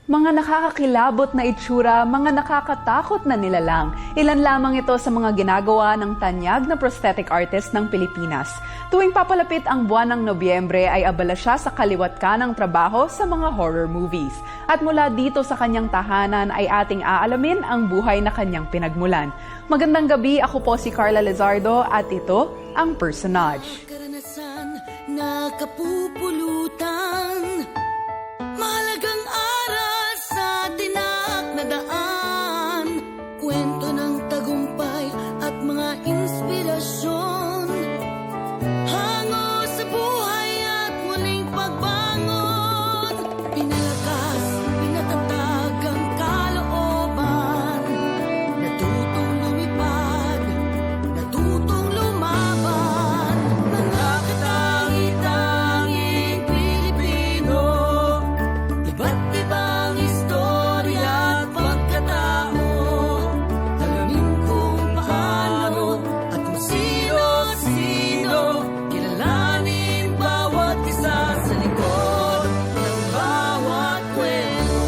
Mga nakakakilabot na itsura, mga nakakatakot na nilalang. Ilan lamang ito sa mga ginagawa ng tanyag na prosthetic artist ng Pilipinas. Tuwing papalapit ang buwan ng Nobyembre ay abala siya sa kaliwat kanang trabaho sa mga horror movies. At mula dito sa kanyang tahanan ay ating aalamin ang buhay na kanyang pinagmulan. Magandang gabi, ako po si Carla Lizardo at ito ang Personage. Karanasan na kapupulutan, mahalagang aral sa tinak na daan, kwento ng tagumpay at mga inspirasyon, hango sa buhay at muling pagbangon, pinalakas, pinatatag ang kalooban, natutong lumipad, natutong lumaban, mga katangi-tanging Pilipino, iba't ibang istorya at pagkatao, alamin kung paano at kung sino-sino, kilalanin bawat isa sa likod ng bawat kwento.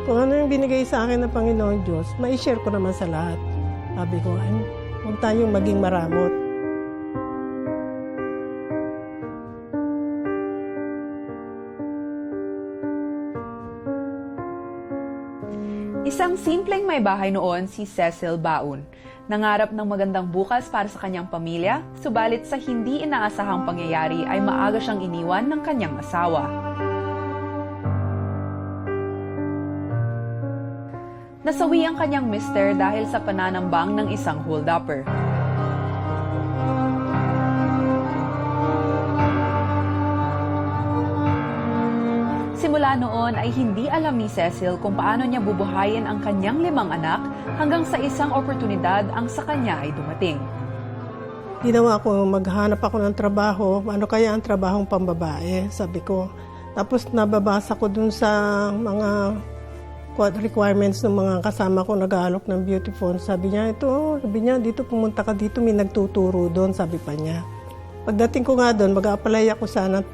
Kung ano yung binigay sa akin ng Panginoon Diyos, ma-share ko naman sa lahat. Sabi ko, huwag tayong maging maramot. Isang simpleng may bahay noon si Cecil Baun. Nangarap ng magandang bukas para sa kanyang pamilya, subalit sa hindi inaasahang pangyayari ay maaga siyang iniwan ng kanyang asawa. Nasawi ang kanyang mister dahil sa pananambang ng isang hold-upper. Simula noon ay hindi alam ni Cecil kung paano niya bubuhayin ang kanyang 5 anak hanggang sa isang oportunidad ang sa kanya ay dumating. Ginawa ko, maghanap ako ng trabaho. Ano kaya ang trabahong pambabae? Sabi ko. Tapos nababasa ko dun sa mga requirements ng mga kasama ko nag-aalok ng beauty phone. Sabi niya, dito pumunta ka dito, may nagtuturo doon, sabi pa niya. Pagdating ko nga doon, mag-a-apply ako sana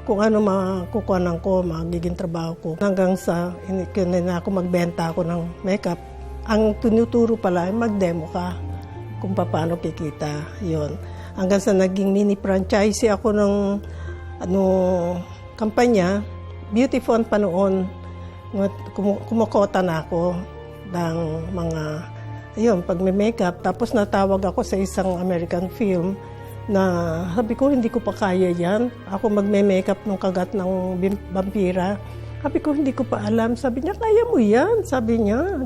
kung ano makukuhanan ko, magiging trabaho ko. Hanggang sa, na ako magbenta ako ng makeup. Ang tinuturo pala ay mag-demo ka kung paano kikita. Yon. Hanggang sa naging mini franchise ako ng kampanya, beauty phone pa noon. Kumukota na ako ng mga, pag may makeup. Tapos natawag ako sa isang American film na sabi ko, hindi ko pa kaya yan. Ako magme-makeup ng kagat ng vampira. Sabi ko, hindi ko pa alam. Sabi niya, kaya mo yan. Sabi niya,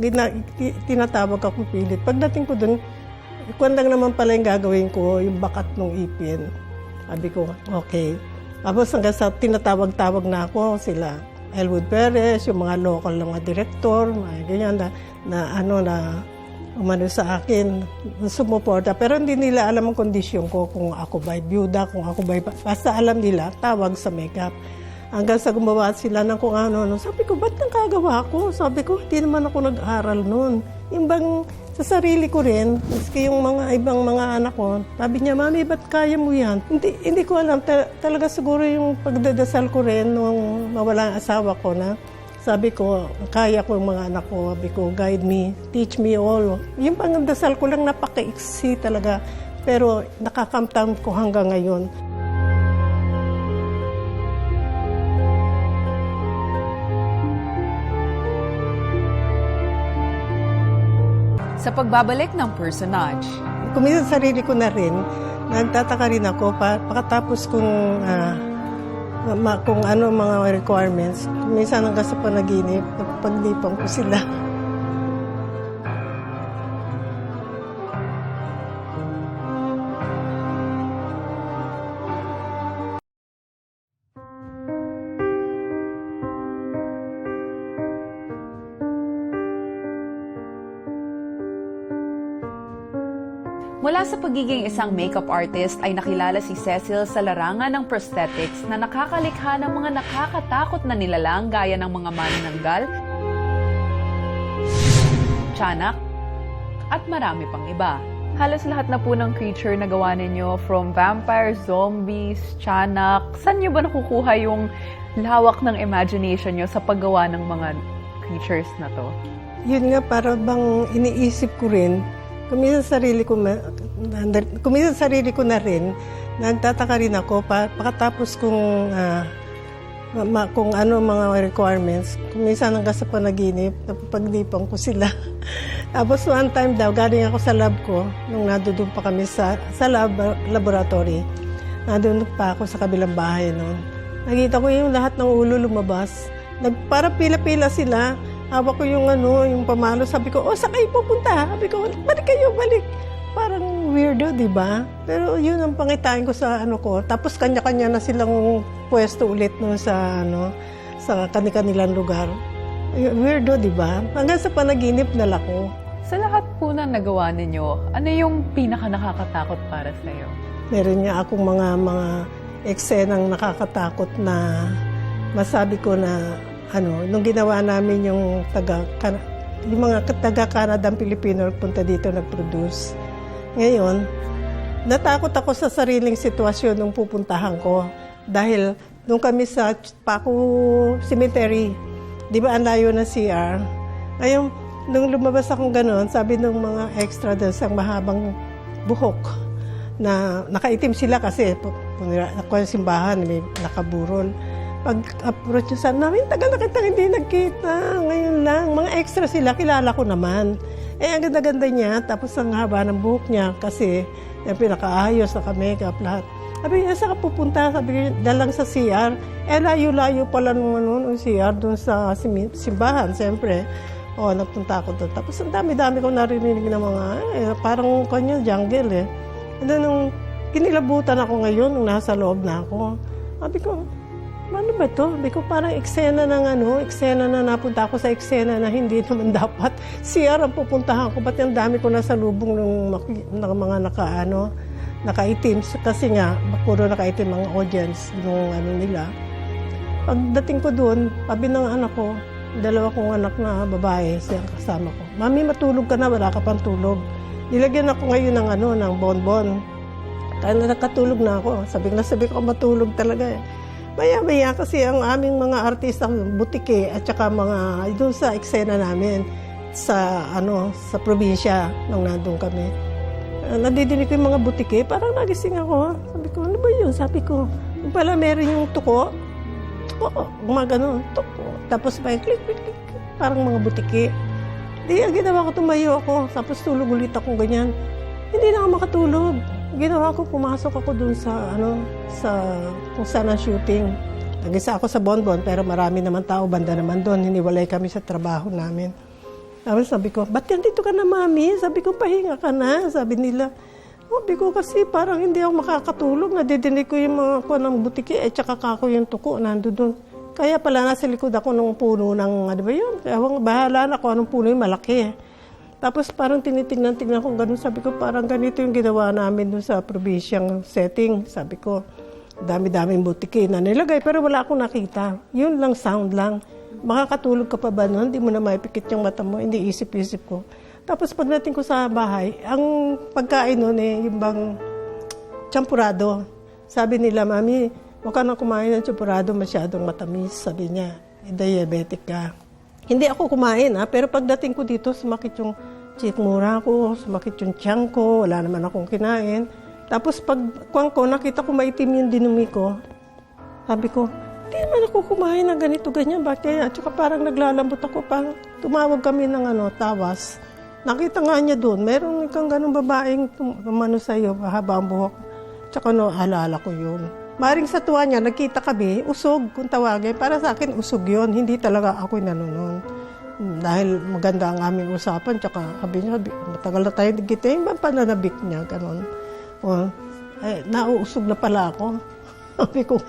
tinatawag akong pilit. Pagdating ko dun, kung lang naman pala yung gagawin ko, yung bakat ng ipin. Sabi ko, okay. Tapos hanggang sa tinatawag-tawag na ako sila. Elwood Perez, yung mga local na mga direktor, mga ganyan na umano sa akin, sumuporta. Pero hindi nila alam ang kondisyon ko, kung ako ba'y byuda, kung ako ba'y, basta alam nila, tawag sa makeup. Hanggang sa gumawa sila ng kung ano. Sabi ko, ba't nang kagawa ko? Sabi ko, hindi naman ako nag-aral noon. Yung bang sa sarili ko rin, maski yung mga ibang mga anak ko, sabi niya, Mami, ba't kaya mo yan? Hindi ko alam. Talaga siguro yung pagdadasal ko rin nung mawala ang asawa ko na, sabi ko, kaya ko yung mga anak ko. Sabi ko, guide me, teach me all. Yung pagdadasal ko lang napaka-iksi talaga. Pero nakakamtam ko hanggang ngayon. Sa pagbabalik ng Personage, Kuminsan sarili ko na rin, nagtataka rin ako, pagkatapos kung ano mga requirements, minsan hanggang sa panaginip, paglipan ko sila. Mula sa pagiging isang makeup artist ay nakilala si Cecil sa larangan ng prosthetics na nakakalikha ng mga nakakatakot na nilalang gaya ng mga manananggal, tiyanak, at marami pang iba. Halos lahat na po ng creature na gawa ninyo, from vampires, zombies, tiyanak, saan nyo ba nakukuha yung lawak ng imagination nyo sa paggawa ng mga creatures na to? Yun nga, para bang iniisip ko rin, kuminsan sarili ko na rin, nagtataka rin ako, pakatapos kung ano mga requirements, kuminsan hanggang sa panaginip, napapagnipan ko sila. Tapos one time daw, galing ako sa lab ko, nung nandun pa kami sa laboratory, nandun pa ako sa kabilang bahay noon. Nakita ko yung lahat ng ulo lumabas. Para pila-pila sila. Hawak ko yung yung pamalo. Sabi ko, saan kayo pupunta? Sabi ko, balik kayo, balik. Parang weirdo, di ba? Pero yun ang pangitain ko sa ko. Tapos kanya-kanya na silang pwesto ulit nun sa sa kanilang lugar. Weirdo, di ba? Hanggang sa panaginip na lako. Sa lahat po na nagawa ninyo, ano yung pinaka nakakatakot para sa iyo? Meron nga akong mga eksenang nakakatakot na masabi ko na nung ginawa namin yung mga taga-Canadang Pilipino punta dito nag-produce. Ngayon, natakot ako sa sariling sitwasyon nung pupuntahan ko. Dahil nung kami sa Paco Cemetery, di ba ang layo ng CR? Ngayon, nung lumabas akong gano'n, sabi ng mga extra doon sa mahabang buhok na nakaitim sila kasi ako yung simbahan, may nakaburol. Pag-approach nyo sa namin, tagal na kitang hindi nagkita. Ngayon lang, mga extra sila, kilala ko naman. Ang ganda-ganda niya, tapos ang haba ng buhok niya kasi yung pinakaayos, naka-makeup, lahat. Sabi niya, saan ka pupunta? Sabi niya, dalang sa CR. Layo-layo pala nung CR doon sa simbahan, siyempre. Nagpunta ako doon. Tapos ang dami-dami ko narinig ng mga, parang kanya jungle . And then, nung kinilabutan ako ngayon, nung nasa loob na ako, sabi ko, ano ba ito? Sabi ko, parang eksena na napunta ako sa eksena na hindi naman dapat. CR ang pupuntahan ko, ba't yung dami ko nasa lubong ng mga nakaitim. Kasi nga, puro nakaitim ang audience nung nila. Pagdating ko doon, sabi ng anak ko, dalawa kong anak na babae, siyang kasama ko. Mami, matulog ka na, wala ka pang tulog. Nilagyan ako ngayon ng bonbon. Kaya nakatulog na ako. Sabi ko, matulog talaga . Maya-maya kasi ang aming mga artista, butike at saka mga doon sa eksena namin sa probinsya nung nandun kami. Nadidinig ko yung mga butike, parang nagising ako. Sabi ko, ano ba yun? Sabi ko, pala meron yung tuko, tuko. Tapos may click, parang mga butike. Ang ginawa ko, tumayo ako, tapos tulog ulit ako ganyan. Hindi na ako makatulog. Ginawa ko, pumasok ako dun sa kung saan ang shooting. Nag-isa ako sa Bonbon, pero marami naman tao, banda naman doon. Hiniwalay kami sa trabaho namin. Tapos sabi ko, ba't dito ka na, Mami? Sabi ko, pahinga ka na. Sabi nila, sabi ko kasi parang hindi ako makakatulog. Nadidinig ko yung mga ng butike, tsaka kako yung tuko, nando doon. Kaya pala nasa likod ako ng puno ng, ba yun? Kaya bahala na ako anong puno yung malaki. Tapos parang tinitingnan ko gano'n. Sabi ko, parang ganito yung ginawa namin doon sa probinsyang setting. Sabi ko, dami-daming butike na nilagay, pero wala akong nakita. Yun lang, sound lang. Makakatulog ka pa ba noon? Hindi mo na maipikit yung mata mo. Hindi isip-isip ko. Tapos pagdating ko sa bahay, ang pagkain noon yung bang champurado. Sabi nila, Mami, huwag ka nang kumain ng champurado, masyadong matamis. Sabi niya, diabetic ka. Hindi ako kumain, pero pagdating ko dito, sumakit yung chikmura ko, sumakit yung tiyan ko, wala naman akong kinain. Tapos pagkuhan ko, nakita ko maitim yung dinumi ko. Sabi ko, hindi naman ako kumain ng ganito, ganyan. Bakit kaya? At saka parang naglalambot ako. Parang tumawag kami ng tawas. Nakita nga niya doon, meron kang ganong babaeng tumano sa'yo, mahaba ang buhok. Tsaka alala ko yun. Maring sa tuwa niya, nagkita kami, usog kung tawagin. Para sa akin, usog yun. Hindi talaga ako'y nanonood. Dahil maganda ang aming usapan. Tsaka sabi niya, matagal na tayo nagkita. Yung pananabik niya, gano'n. Nauusog na pala ako. Sabi ko,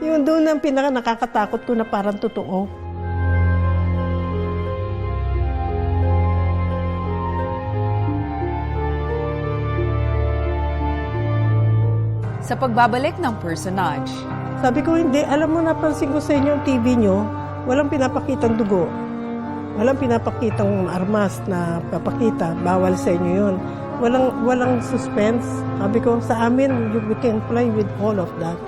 yun doon ang pinaka nakakatakot ko na parang totoo. Sa pagbabalik ng personage. Sabi ko, hindi. Alam mo, napansin ko sa inyo yung TV nyo, walang pinapakitang dugo. Walang pinapakitang armas na papakita. Bawal sa inyo yun. Walang suspense. Sabi ko, sa amin, we can play with all of that.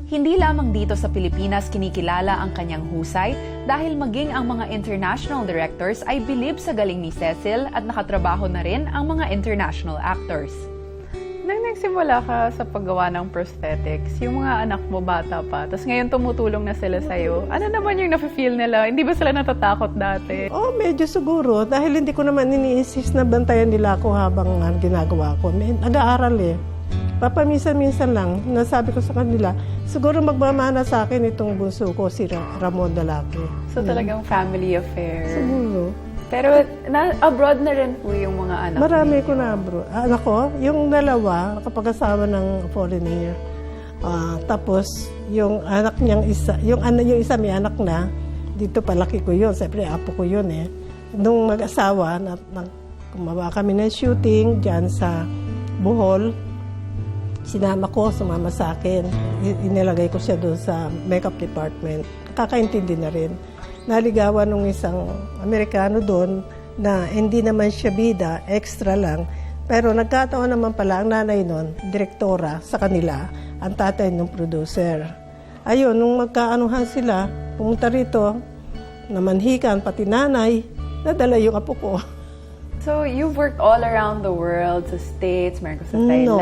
Hindi lamang dito sa Pilipinas kinikilala ang kanyang husay dahil maging ang mga international directors ay bilib sa galing ni Cecil at nakatrabaho na rin ang mga international actors. Nang nagsimula ka sa paggawa ng prosthetics, yung mga anak mo bata pa, tapos ngayon tumutulong na sila sa'yo, ano naman yung nafe-feel nila? Hindi ba sila natatakot dati? Oh, medyo siguro. Dahil hindi ko naman ini-insist na bantayan nila ako habang ginagawa ko. Nag-aaral eh. Papaminsan-minsan lang, nasabi ko sa kanila, siguro magmamana sa akin itong bunso ko, si Ramon Dalaki. So talagang family affair. Siguro. Pero abroad na rin po yung mga anak Marami ninyo. ko na bro. Anak ko, yung dalawa, nakapag-asawa ng foreigner. Tapos, yung anak niyang isa, yung isa may anak na, dito palaki ko yun. Siyempre, apo ko yun eh. Nung mag-asawa, kumawa kami ng shooting dyan sa Bohol. Sinama ko, sumama sa akin. Inilagay ko siya doon sa makeup department. Kakaintindi na rin. Naligawan nung isang Amerikano doon na hindi naman siya bida, extra lang. Pero nagkataon naman pala ang nanay noon, direktora sa kanila, ang tatay ng producer. Ayun, nung magkaanuhan sila, pumunta rito, namanhikan, pati nanay, nadala yung apo ko. So, you've worked all around the world, sa States, meron ka sa Thailand. No,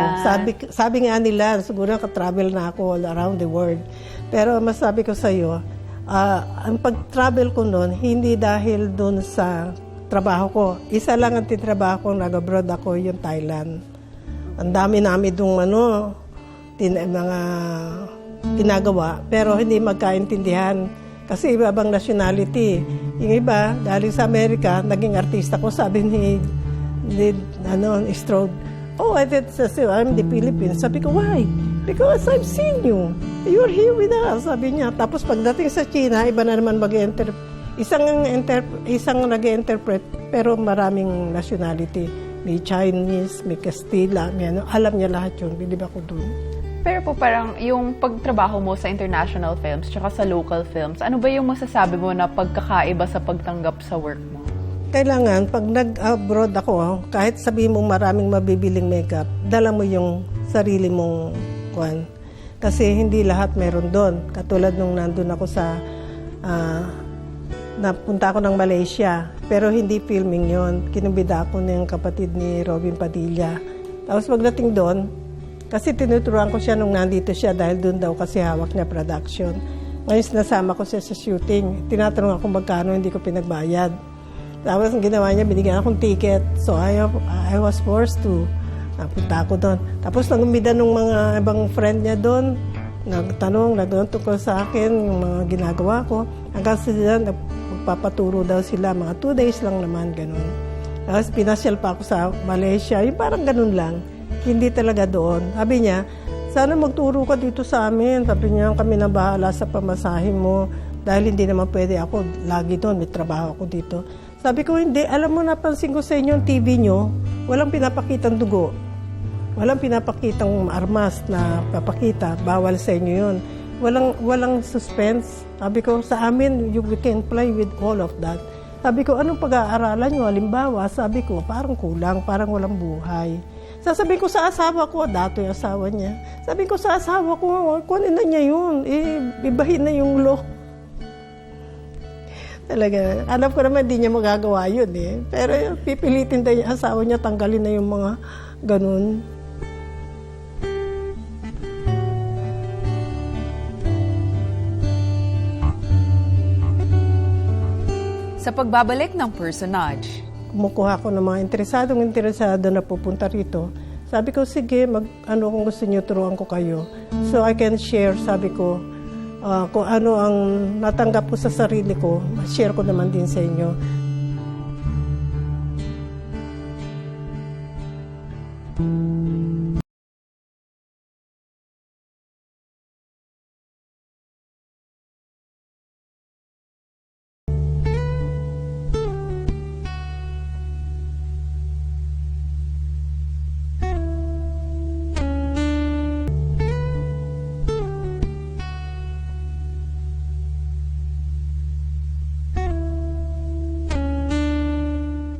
sabi nga nila, siguro naka-travel na ako all around the world. Pero masabi ko sa iyo, ang pag-travel ko noon, hindi dahil doon sa trabaho ko. Isa lang ang titrabaho ko, nag-abroad ako, yung Thailand. Ang dami namin doon mga ginagawa, pero hindi magkaintindihan. Kasi iba-ibang nationality. Yung iba, galing sa Amerika, naging artista ko, sabi ni Strode, oh, I'm the Philippines. Sabi ko, why? Because I've seen you. You're here with us, sabi niya. Tapos pagdating sa China, iba na naman mag-interpret. Isang nag-interpret, pero maraming nationality. May Chinese, may Castilla, may ano. Alam niya lahat yun. Bilib ako doon. Pero po parang yung pagtrabaho mo sa international films tsaka sa local films, ano ba yung masasabi mo na pagkakaiba sa pagtanggap sa work mo? Kailangan, pag nag-abroad ako, kahit sabihin mo maraming mabibiling makeup, dala mo yung sarili mong kwan. Kasi hindi lahat meron doon. Katulad nung nandun ako sa, napunta ako ng Malaysia, pero hindi filming yon. Kinumbida ako ng kapatid ni Robin Padilla. Tapos pagdating doon, kasi tinuturuan ko siya nung nandito siya dahil doon daw kasi hawak niya production. Ngayon nasama ko siya sa shooting. Tinatanong ako magkano, hindi ko pinagbayad. Tapos ang ginawa niya, binigyan akong ticket. So I was forced to. Napunta ako doon. Tapos nag-umbida nung mga ibang friend niya doon. Nagtanong tungkol sa akin, yung mga ginagawa ko. Hanggang sila, magpapaturo daw sila. Mga 2 days lang naman, ganun. Tapos pinasyal pa ako sa Malaysia. Yung parang ganun lang. Hindi talaga doon. Sabi niya, sana magturo ka dito sa amin. Sabi niya, kami na bahala sa pamasahin mo. Dahil hindi naman pwede ako lagi doon. May trabaho ako dito. Sabi ko, hindi. Alam mo, napansin ko sa inyo yung TV nyo, walang pinapakitang dugo. Walang pinapakitang armas na papakita. Bawal sa inyo yun. Walang suspense. Sabi ko, sa amin, we can play with all of that. Sabi ko, anong pag-aaralan nyo? Halimbawa, sabi ko, parang kulang, parang walang buhay. Sasabihin ko sa asawa ko, dato yung asawa niya. Sabihin ko sa asawa ko, kunin na niya yun. Ibahin na yung law. Talaga, alam ko naman hindi niya magagawa yun eh. Pero pipilitin na yung asawa niya, tanggalin na yung mga ganun. Sa pagbabalik ng personage. Kumukuha ko ng mga interesado na pupunta rito. Sabi ko, sige, kung gusto niyo, turuan ko kayo. So I can share, sabi ko, kung ano ang natanggap ko sa sarili ko, share ko naman din sa inyo.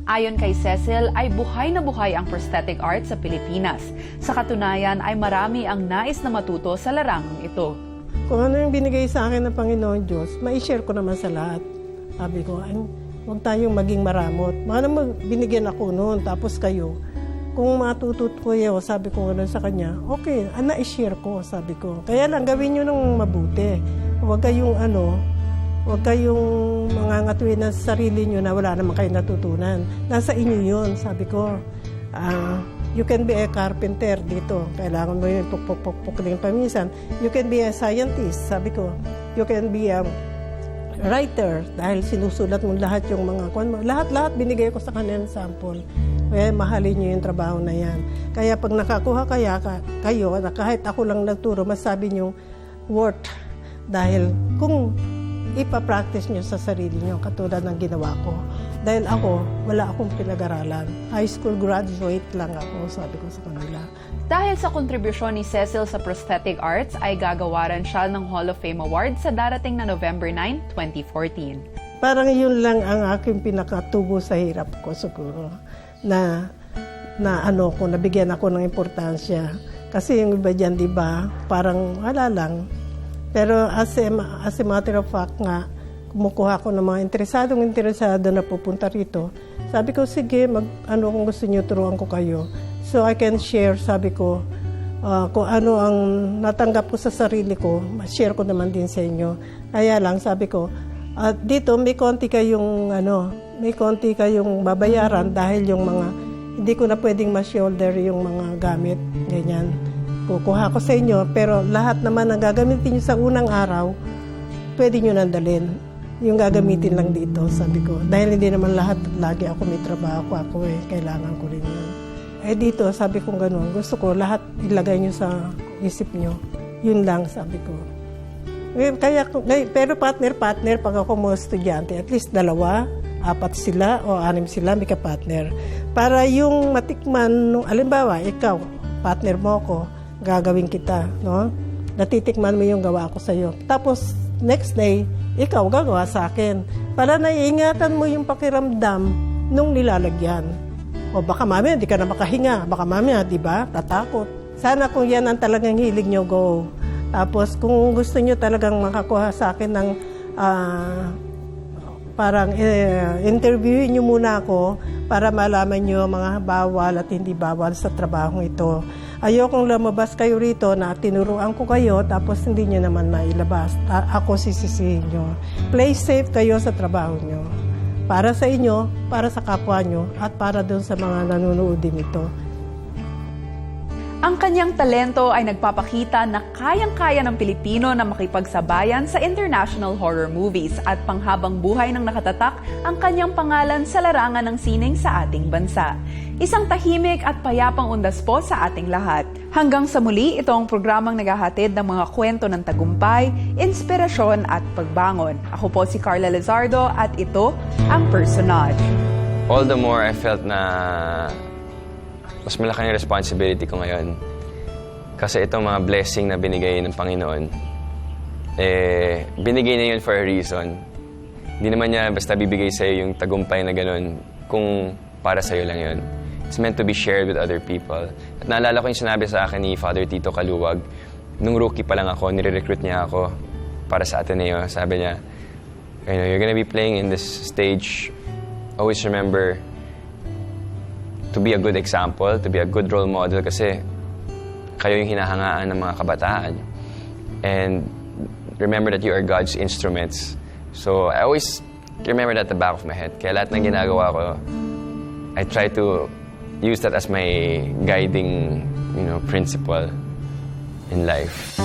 Ayon kay Cecil, ay buhay na buhay ang prosthetic art sa Pilipinas. Sa katunayan ay marami ang nais na matuto sa larangang ito. Kung ano yung binigay sa akin ng Panginoon Diyos, ma-share ko naman sa lahat. Sabi ko, huwag tayong maging maramot. Mga naman binigyan ako noon, tapos kayo. Kung matutut ko yun, sabi ko gano'n sa kanya, okay, na-share ko, sabi ko. Kaya lang, gawin nyo ng mabuti. Huwag kayong mangangatuin ng sarili nyo na wala naman kayo natutunan. Nasa inyo yun, sabi ko. You can be a carpenter dito. Kailangan mo yung pukpuk din paminsan. You can be a scientist, sabi ko. You can be a writer dahil sinusulat mo lahat yung mga kwan mo. Lahat binigay ko sa kanya ng sample. Kaya mahalin nyo yung trabaho na yan. Kaya pag nakakuha kayo, kahit ako lang nagturo, masabi nyo worth. Dahil kung ipapractice nyo sa sarili nyo, katulad ng ginawa ko. Dahil ako, wala akong pinag-aralan. High school graduate lang ako, sabi ko sa kanila. Dahil sa kontribusyon ni Cecil sa prosthetic arts, ay gagawaran siya ng Hall of Fame Award sa darating na November 9, 2014. Parang yun lang ang aking pinakatubo sa hirap ko siguro. Na nabigyan ako ng importansya. Kasi yung iba dyan, di ba, parang wala lang. Pero as a matter of fact nga, kumukuha ko ng mga interesado na pupunta rito. Sabi ko, sige, kung gusto nyo, turuan ko kayo. So I can share, sabi ko, kung ano ang natanggap ko sa sarili ko, share ko naman din sa inyo. Kaya lang, sabi ko, dito may konti kayong babayaran dahil yung mga, hindi ko na pwedeng ma-shoulder yung mga gamit, ganyan. Kukuha ko sa inyo, pero lahat naman ang gagamitin nyo sa unang araw, pwede nyo nandalin. Yung gagamitin lang dito, sabi ko. Dahil hindi naman lahat, lagi ako may trabaho ako kailangan ko rin yun. Dito, sabi ko gano'n, gusto ko lahat ilagay nyo sa isip nyo. Yun lang, sabi ko. Pero partner, pag ako mga estudyante, at least 2, 4 sila o 6 sila, may ka-partner. Para yung matikman, alimbawa, ikaw, partner mo ako, gagawin kita, no? Natitikman mo yung gawa ko sa'yo. Tapos, next day, ikaw gagawa sa akin. Para naiingatan mo yung pakiramdam nung nilalagyan. O baka mamaya, di ka na makahinga. Baka mamaya, di ba, tatakot. Sana kung yan ang talagang hilig nyo, go. Tapos, kung gusto nyo talagang makakuha sa akin ng interviewin nyo muna ako para malaman nyo mga bawal at hindi bawal sa trabahong ito. Ayokong lumabas kayo rito na tinuruan ko kayo tapos hindi nyo naman mailabas. Ako sisisihin nyo. Play safe kayo sa trabaho nyo. Para sa inyo, para sa kapwa nyo, at para doon sa mga nanonood din ito. Ang kanyang talento ay nagpapakita na kayang-kaya ng Pilipino na makipagsabayan sa international horror movies at panghabang buhay ng nakatatak ang kanyang pangalan sa larangan ng sining sa ating bansa. Isang tahimik at payapang undas po sa ating lahat. Hanggang sa muli, ito ang programang naghahatid ng mga kwento ng tagumpay, inspirasyon at pagbangon. Ako po si Carla Lizardo at ito ang Personage. All the more I felt na mas malaki yung responsibility ko ngayon. Kasi itong mga blessing na binigay ng Panginoon, binigay na yun for a reason. Hindi naman niya basta bibigay sa'yo yung tagumpay na gano'n kung para sa'yo lang yun. It's meant to be shared with other people. At naalala ko yung sinabi sa akin ni Father Tito Kaluwag, nung rookie pa lang ako, nire-recruit niya ako para sa Ateneo. Sabi niya, you're gonna be playing in this stage. Always remember to be a good example, to be a good role model kasi kayo yung hinahangaan ng mga kabataan. And remember that you are God's instruments. So I always remember that at the back of my head. Kaya lahat ng ginagawa ko, I try to use that as my guiding, principle in life.